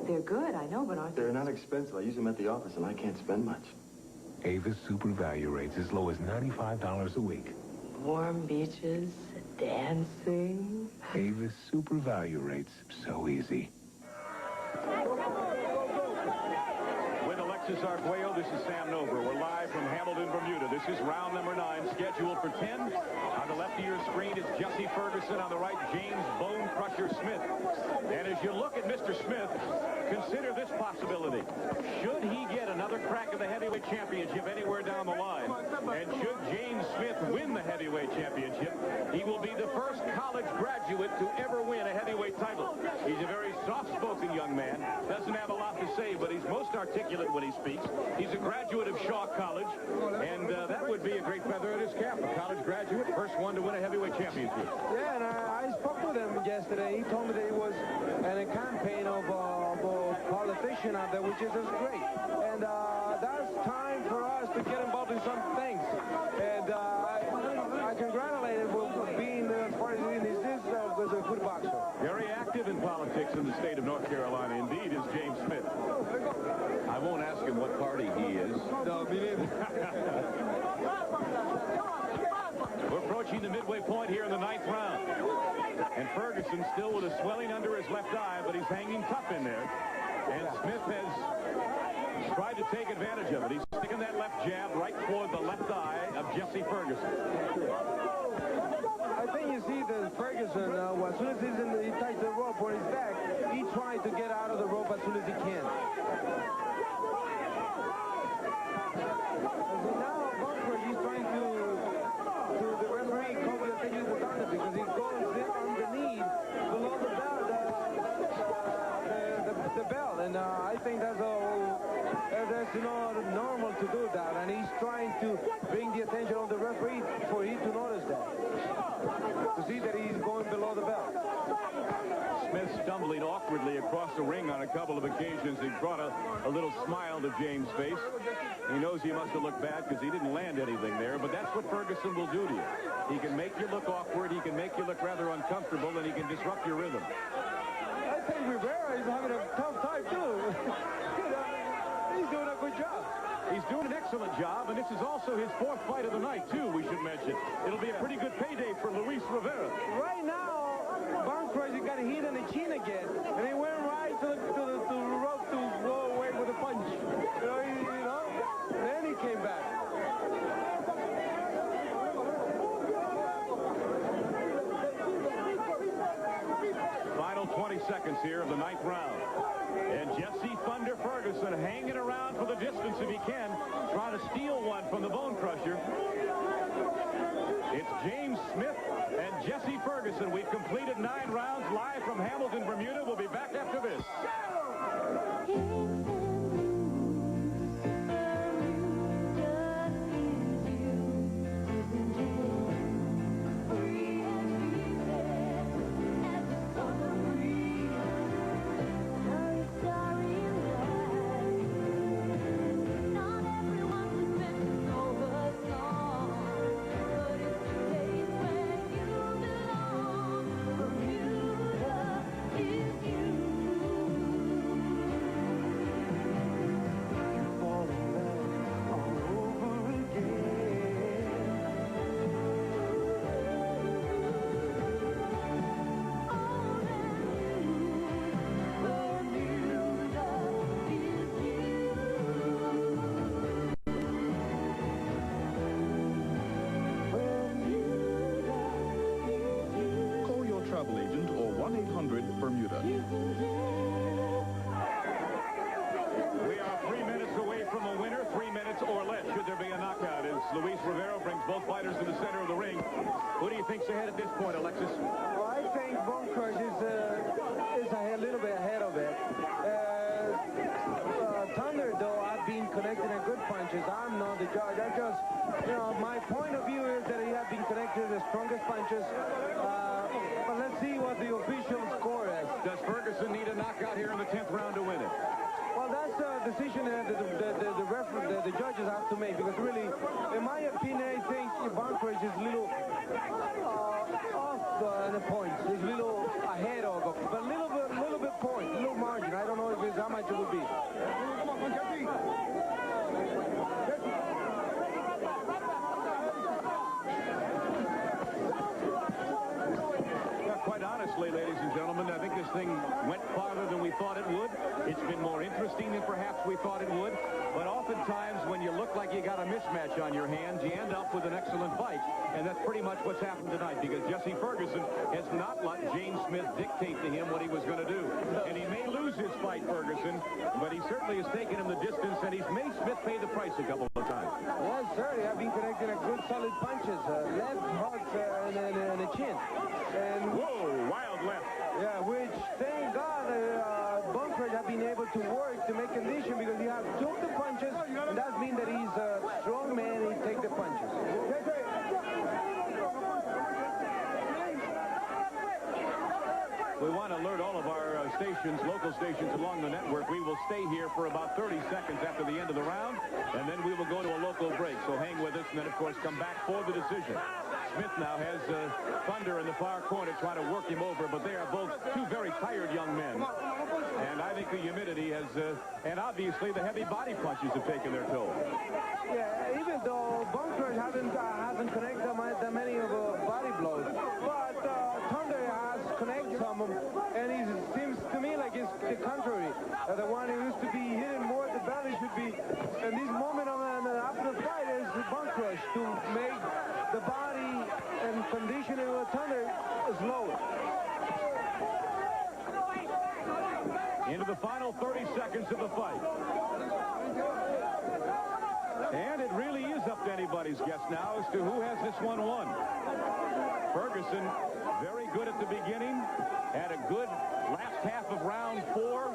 They're good, I know, but aren't they? They're not expensive. I use them at the office, and I can't spend much. Avis Super Value rates as low as $95 a week. Warm beaches, dancing. Avis Super Value rates, so easy. With Alexis Arguello, this is Sam Nover. We're live from Hamilton, Bermuda. This is round number 9, scheduled for 10. On the left of your screen is Jesse Ferguson. On the right, James Bonecrusher Smith. And as you look at Mr. Smith, consider this possibility. Should he get another crack at the heavyweight championship anywhere down the line, and should James Smith win the heavyweight championship, he will be the first college graduate to ever win a heavyweight title. He's a very soft-spoken young man, doesn't have a lot to say, but he's most articulate when he speaks. He's a graduate of Shaw College, and that would be a great feather in his cap. A college graduate, first one to win a heavyweight championship. Yeah, and I spoke with him yesterday. He told me that he was in a campaign of a politician out there, which is just great. And that's time for us to get involved in some things. And I congratulate him for being, as far as he is, was a good boxer. Very active in politics in the state of North Carolina, indeed, is James Smith. I won't ask him what party he is. No, me neither. We're approaching the midway point here in the 9th round. And Ferguson still with a swelling under his left eye, but he's hanging tough in there. And Smith has tried to take advantage of it. He's sticking that left jab right toward the left eye of Jesse Ferguson. I think you see that Ferguson, as soon as he ties the rope on his back, he tries to get out of the rope as soon as he can. Now, Bonecrusher, he's trying to the referee call the attention to the doctor, because he's going underneath below the belt, the belt, and I think that's not normal to do that, and he's trying to bring the attention of the referee for him to notice that, to see that he's going below the belt. Smith stumbling awkwardly across the ring on a couple of occasions. He brought a little smile to James' face. He knows he must have looked bad because he didn't land anything there, but that's what Ferguson will do to you. He can make you look awkward, he can make you look rather uncomfortable, and he can disrupt your rhythm. I think Rivera is having a tough time, too. He's doing a good job. He's doing an excellent job, and this is also his 4th fight of the night, too, we should mention. It'll be a pretty good payday for Luis Rivera. Right now, Bonecrusher got hit on the chin again, and he went right to the rope to go away with a punch. You know, then he came back. Final 20 seconds here of the 9th round. And Jesse Thunder Ferguson hanging around for the distance if he can, trying to steal one from the Bonecrusher. It's James Smith and Jesse Ferguson. We've completed 9 rounds live from Hamilton, Bermuda. We'll be back after this. Travel agent or 1-800-BERMUDA. We are 3 minutes away from a winner, 3 minutes or less should there be a knockout, as Luis Rivera brings both fighters to the center of the ring. Who do you think's ahead at this point, Alexis? Well, I think Bonecrusher is a little bit ahead of it. Thunder, though, I've been connecting at good punches. I'm not the judge. I just, my point of view is that he has been connected the strongest punches. But let's see what the official score is. Does Ferguson need a knockout here in the 10th round to win it? Well, that's a decision that the judges have to make, because really, in my opinion, I think Bonecrusher is a little off the points. He's a little ahead of him, but a little bit point, a little margin. I don't know if it's how much it would be. Quite honestly, ladies and gentlemen, I think this thing went farther than we thought it would. It's been more interesting than perhaps we thought it would. But oftentimes, when you look like you got a mismatch on your hands, you end up with an excellent fight. And that's pretty much what's happened tonight, because Jesse Ferguson has not let James Smith dictate to him what he was going to do. And he may lose his fight, Ferguson, but he certainly has taken him the distance, and he's made Smith pay the price a couple of times. Yes, sir. They have been connecting at good, solid punches. Left hooks and a chin. And whoa, wild left. Yeah, which, thank God, Bonecrusher have been able to work to make condition, because he has took the punches, and that means that he's a strong man and he take the punches. We want to alert all of our stations, local stations along the network. We will stay here for about 30 seconds after the end of the round, and then we will go to a local break. So hang with us, and then, of course, come back for the decision. Smith now has Thunder in the far corner trying to work him over, but they are both two very tired young men. And I think the humidity has, and obviously the heavy body punches have taken their toll. Yeah, even though Bonecrusher hasn't connected that many of body blows, but Thunder has connected some of them, and it seems to me like it's the contrary. The one who used to be hitting more at the belly should be, in this moment after the fight, is Bonecrusher to make the body and conditioning of Thunder is lower. Into the final 30 seconds of the fight. And it really is up to anybody's guess now as to who has this one won. Ferguson, very good at the beginning, had a good last half of round 4,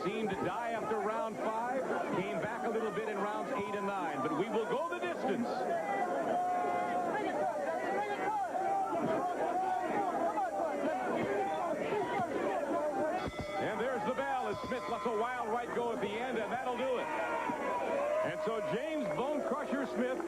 seemed to die after round 5, came back a little bit in rounds 8 and 9, but we will go the distance. so James Bonecrusher Smith,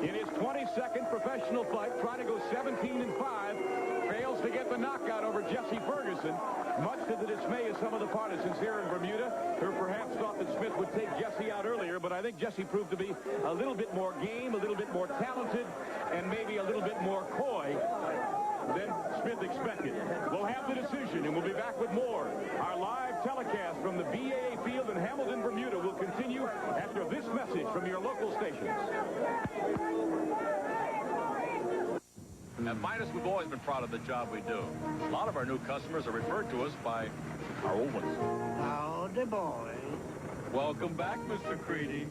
in his 22nd professional fight, trying to go 17-5, fails to get the knockout over Jesse Ferguson, much to the dismay of some of the partisans here in Bermuda, who perhaps thought that Smith would take Jesse out earlier, but I think Jesse proved to be a little bit more game, a little bit more talented, and maybe a little bit more coy than Smith expected. We'll have the decision, and we'll be back with more. Our live telecast from the BAA field in Hamilton, Bermuda will continue after this message from your local stations. At Midas, we've always been proud of the job we do. A lot of our new customers are referred to us by our old ones. Howdy, boy. Welcome back, Mr. Creedy.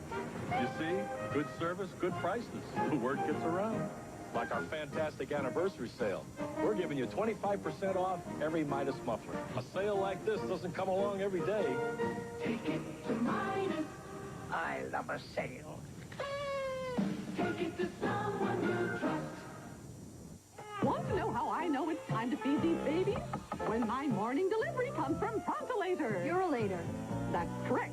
You see, good service, good prices. The word gets around. Like our fantastic anniversary sale. We're giving you 25% off every Midas muffler. A sale like this doesn't come along every day. Take it to Midas. I love a sale. Take it to someone you trust. Want to know how I know it's time to feed these babies? When my morning delivery comes from Prontolator. You're a later. That's correct.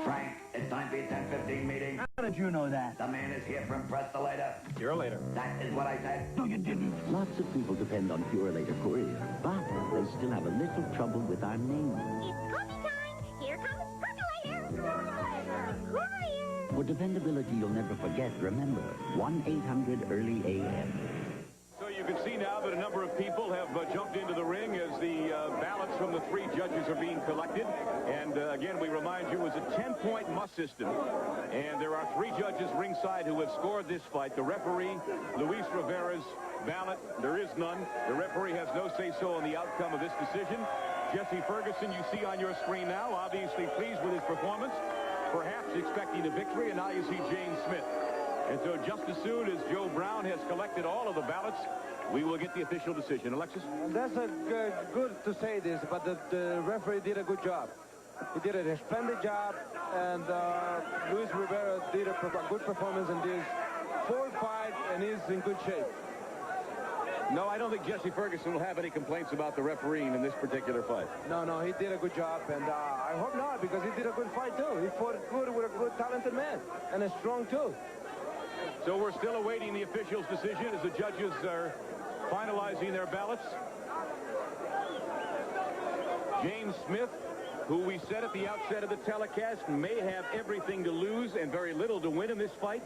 Frank, it's time for your 10:15 meeting. How did you know that? The man is here from Prestolator. You're later. That is what I said. No, you didn't. Lots of people depend on Pure Later Courier, but they still have a little trouble with our name. It's coffee time. Here comes Percolator. Courier. For dependability you'll never forget, remember, 1-800-EARLY-AM. So you can see now that a number of people have jumped into the ring as the ballots from the 3 judges are being collected. And again, we remind you, it's a 10-point must system. And there are 3 judges ringside who have scored this fight. The referee, Luis Rivera's ballot, there is none. The referee has no say-so on the outcome of this decision. Jesse Ferguson, you see on your screen now, obviously pleased with his performance, perhaps expecting a victory, and now you see James Smith. And so just as soon as Joe Brown has collected all of the ballots, we will get the official decision. Alexis? That's a good to say this, but the referee did a good job. He did a splendid job, and Luis Rivera did a good performance in this 4th fight, and he's in good shape. No, I don't think Jesse Ferguson will have any complaints about the refereeing in this particular fight. No, he did a good job, and I hope not, because he did a good fight, too. He fought good with a good, talented man, and a strong, too. So we're still awaiting the official's decision as the judges are finalizing their ballots. James Smith, who we said at the outset of the telecast may have everything to lose and very little to win in this fight.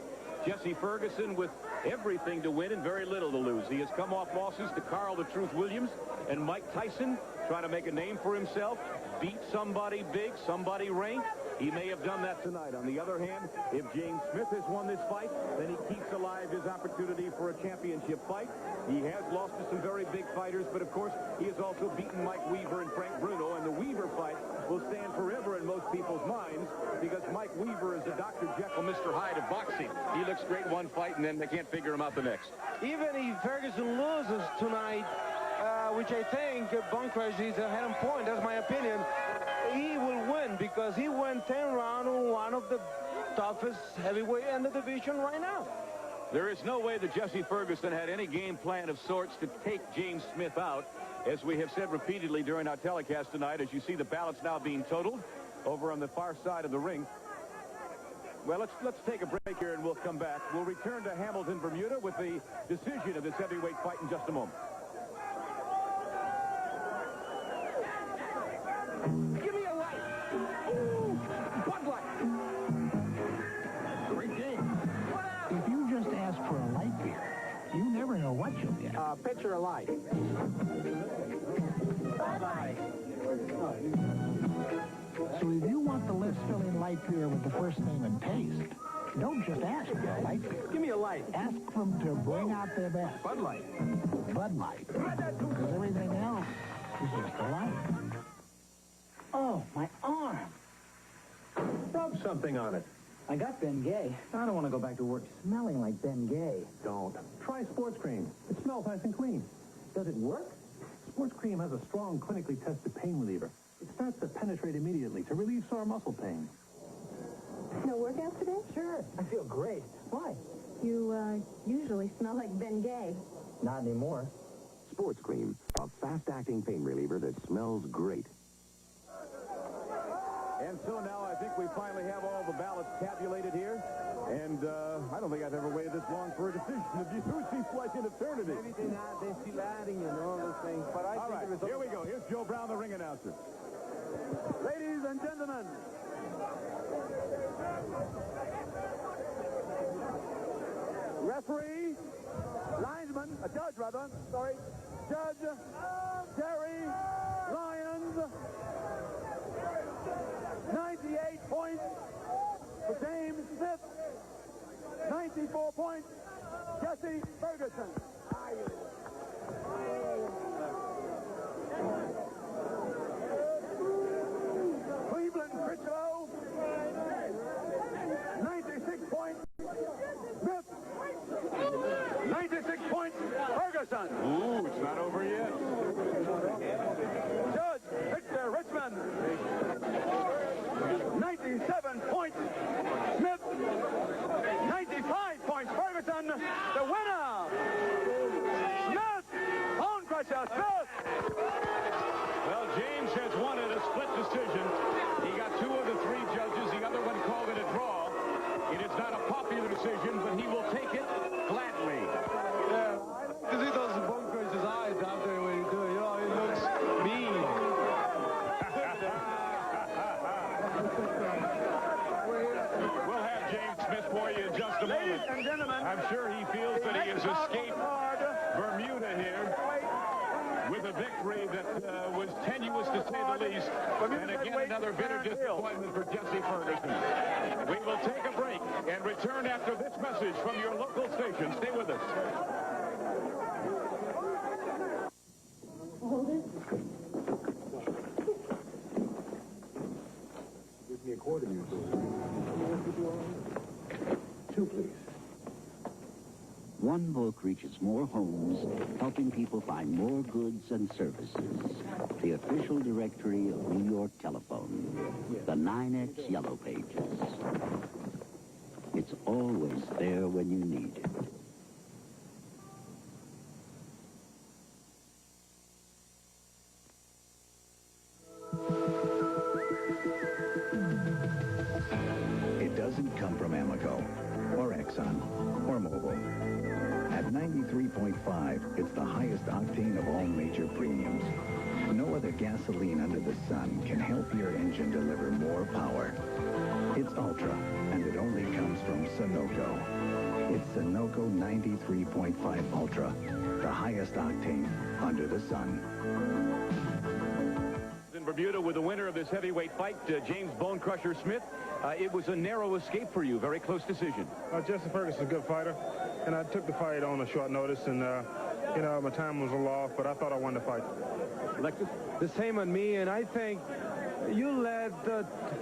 Jesse Ferguson with everything to win and very little to lose. He has come off losses to Carl the Truth Williams and Mike Tyson, trying to make a name for himself, beat somebody big, somebody ranked. He may have done that tonight. On the other hand, if James Smith has won this fight, then he keeps alive his opportunity for a championship fight. He has lost to some very big fighters, but of course, he has also beaten Mike Weaver and Frank Bruno, and the Weaver fight will stand forever in most people's minds because Mike Weaver is the Dr. Jekyll, Mr. Hyde of boxing. He looks great one fight, and then they can't figure him out the next. Even if Ferguson loses tonight, which I think Bonecrusher is ahead on point, that's my opinion, he will win because he went 10 rounds on one of the toughest heavyweight in the division right now. There is no way that Jesse Ferguson had any game plan of sorts to take James Smith out, as we have said repeatedly during our telecast tonight, as you see the ballots now being totaled over on the far side of the ring. Well, let's take a break here and we'll come back. We'll return to Hamilton, Bermuda with the decision of this heavyweight fight in just a moment. Give me a light. Ooh, Bud Light. Great game. If you just ask for a light beer, you never know what you'll get. Picture of light. Bye-bye. So if you want the less filling light beer with the first name and taste, don't just ask for a light beer. Give me a light. Ask them to bring out their best. Bud Light. Bud Light. Because everything else is just a light. Oh, my arm. Rub something on it. I got Ben Gay. I don't want to go back to work smelling like Ben Gay. Don't. Try sports cream. It smells nice and clean. Does it work? Sports cream has a strong, clinically tested pain reliever. It starts to penetrate immediately to relieve sore muscle pain. No workout today? Sure. I feel great. Why? You, usually smell like Ben Gay. Not anymore. Sports cream, a fast-acting pain reliever that smells great. And so now think we finally have all the ballots tabulated here. And I don't think I've ever waited this long for a decision. If you seems like an eternity. Maybe they're still adding and all those things. But I all right, here we go. Here's Joe Brown, the ring announcer. Ladies and gentlemen, referee, linesman, a judge rather, sorry, Judge Jerry Lyons, 98 points for James Smith, 94 points, Jesse Ferguson. Cleveland Critchlow, 96 points. Smith, 96 points. Ferguson. Ooh, it's not over yet. Judge Victor Richmond, 97 points. Smith, 95 points. Ferguson, the winner. Smith, Bonecrusher Smith. Well, James has won it, a split decision. He got 2 of the 3 judges. The other one called it a draw. It is not a popular decision, but he will take it gladly. Yeah, to see those Bonecrusher's eyes out there when you do it. You know, it looks mean. We'll have James Smith for you in just a moment. Ladies and gentlemen, I'm sure he feels that he has escaped Bermuda here with a victory that was tenuous to say the least. And again, another bitter disappointment for Jesse Ferguson. We will take a break and return after this message from your local station. Stay with us. Hold it. Give me a quarter, you two. 2, please. One book reaches more homes, helping people find more goods and services. The official directory of New York Telephone. The 9X Yellow Pages. It's always there when you need it. It doesn't come from Amoco, or Exxon, or Mobil. At 93.5, it's the highest octane of all major premiums. No other gasoline under the sun can help your engine deliver more power. It's Ultra, and it only comes from Sunoco. It's Sunoco 93.5 Ultra, the highest octane under the sun. In Bermuda with the winner of this heavyweight fight, James Bonecrusher Smith. It was a narrow escape for you, very close decision. Jesse Ferguson's a good fighter, and I took the fight on a short notice, and, you know, my time was a little off, but I thought I won the fight. Alexis? The same on me, and I think you let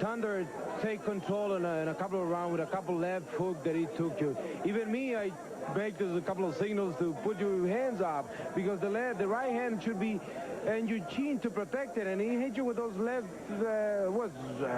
Thunder take control in a couple of rounds with a couple left hook that he took you. Even me, I make a couple of signals to put your hands up, because the right hand should be and your chin to protect it, and he hit you with those left was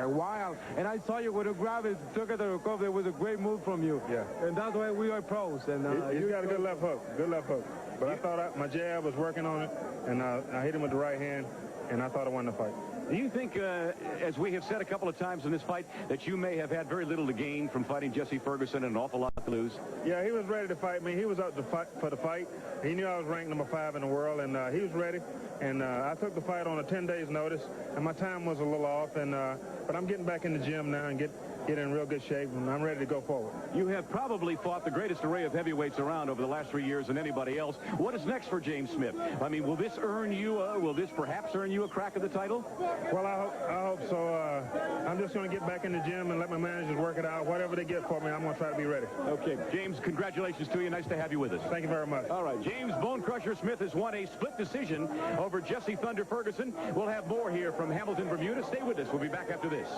wild, and I saw you with a grab it, took it to the cover. It was a great move from you. Yeah. And that's why we are pros. And you got a good left hook, but I thought my jab was working on it, and I hit him with the right hand, and I thought I won the fight. Do you think, as we have said a couple of times in this fight, that you may have had very little to gain from fighting Jesse Ferguson and an awful lot to lose? Yeah, he was ready to fight me. He was up to fight for the fight. He knew I was ranked number 5 in the world, and he was ready. And I took the fight on a 10 days notice, and my time was a little off. And but I'm getting back in the gym now and get in real good shape, and I'm ready to go forward. You have probably fought the greatest array of heavyweights around over the last 3 years than anybody else. What is next for James Smith? I mean, will this perhaps earn you a crack at the title? Well, I hope so. I'm just going to get back in the gym and let my managers work it out. Whatever they get for me, I'm going to try to be ready. Okay, James, congratulations to you. Nice to have you with us. Thank you very much. All right, James Bonecrusher Smith has won a split decision over Jesse Thunder Ferguson. We'll have more here from Hamilton, Bermuda. Stay with us. We'll be back after this.